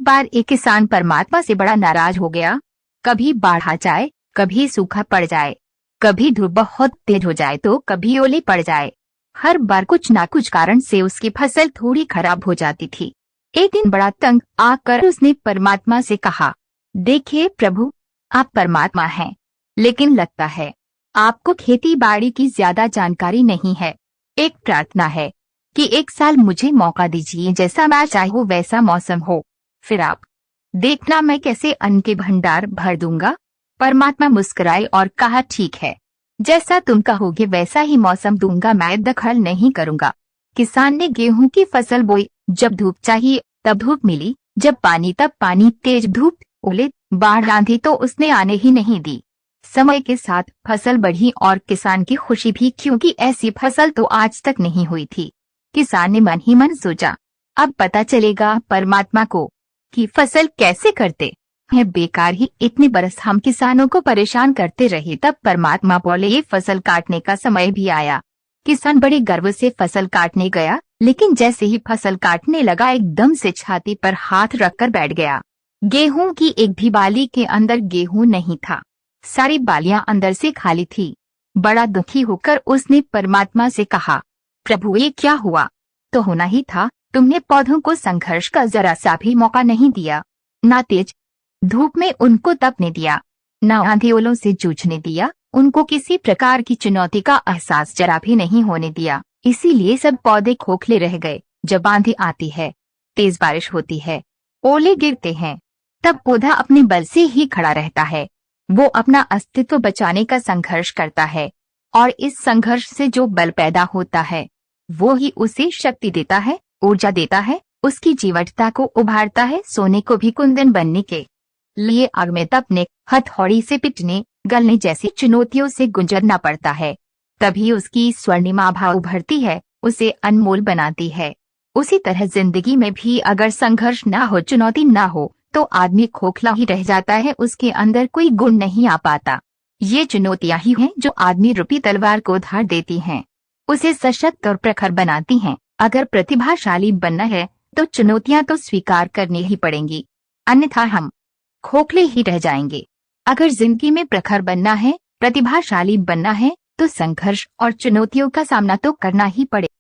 बार एक किसान परमात्मा से बड़ा नाराज हो गया। कभी बाढ़ आ जाए, कभी सूखा पड़ जाए, कभी धूप बहुत तेज हो जाए तो कभी ओले पड़ जाए। हर बार कुछ ना कुछ कारण से उसकी फसल थोड़ी खराब हो जाती थी। एक दिन बड़ा तंग आकर उसने परमात्मा से कहा, देखिए प्रभु, आप परमात्मा हैं, लेकिन लगता है आपको खेती बाड़ी की ज्यादा जानकारी नहीं है। एक प्रार्थना है कि एक साल मुझे मौका दीजिए, जैसा मैं चाहूँ वैसा मौसम हो, फिर आप देखना मैं कैसे अन्न के भंडार भर दूंगा। परमात्मा मुस्कुराए और कहा, ठीक है, जैसा तुम कहोगे वैसा ही मौसम दूंगा, मैं दखल नहीं करूंगा। किसान ने गेहूं की फसल बोई। जब धूप चाहिए तब धूप मिली, जब पानी तब पानी, तेज धूप, ओले, बाढ़, आंधी तो उसने आने ही नहीं दी। समय के साथ फसल बढ़ी और किसान की खुशी भी, क्योंकि ऐसी फसल तो आज तक नहीं हुई थी। किसान ने मन ही मन सोचा, अब पता चलेगा परमात्मा को कि फसल कैसे करते हैं। बेकार ही इतने बरस हम किसानों को परेशान करते रहे। तब परमात्मा बोले, ये फसल काटने का समय भी आया। किसान बड़े गर्व से फसल काटने गया, लेकिन जैसे ही फसल काटने लगा एकदम से छाती पर हाथ रखकर बैठ गया। गेहूं की एक भी बाली के अंदर गेहूं नहीं था, सारी बालियां अंदर से खाली थी। बड़ा दुखी होकर उसने परमात्मा से कहा, प्रभु ये क्या हुआ? तो होना ही था, तुमने पौधों को संघर्ष का जरा सा भी मौका नहीं दिया। ना तेज धूप में उनको तपने दिया, न आंधी ओलों से जूझने दिया, उनको किसी प्रकार की चुनौती का एहसास जरा भी नहीं होने दिया। इसीलिए सब पौधे खोखले रह गए। जब आंधी आती है, तेज बारिश होती है, ओले गिरते हैं, तब पौधा अपने बल से ही खड़ा रहता है। वो अपना अस्तित्व बचाने का संघर्ष करता है, और इस संघर्ष से जो बल पैदा होता है वो ही उसे शक्ति देता है, ऊर्जा देता है, उसकी जीवटता को उभारता है। सोने को भी कुंदन बनने के लिए आग में तपने, हथौड़ी से पिटने, गलने जैसी चुनौतियों से गुजरना पड़ता है, तभी उसकी स्वर्णिमा आभा उभरती है, उसे अनमोल बनाती है। उसी तरह जिंदगी में भी अगर संघर्ष ना हो, चुनौती ना हो, तो आदमी खोखला ही रह जाता है, उसके अंदर कोई गुण नहीं आ पाता। ये चुनौतियां ही हैं जो आदमी रूपी तलवार को धार देती हैं, उसे सशक्त और प्रखर बनाती हैं। अगर प्रतिभाशाली बनना है तो चुनौतियां तो स्वीकार करनी ही पड़ेंगी, अन्यथा हम खोखले ही रह जाएंगे। अगर जिंदगी में प्रखर बनना है, प्रतिभाशाली बनना है, तो संघर्ष और चुनौतियों का सामना तो करना ही पड़ेगा।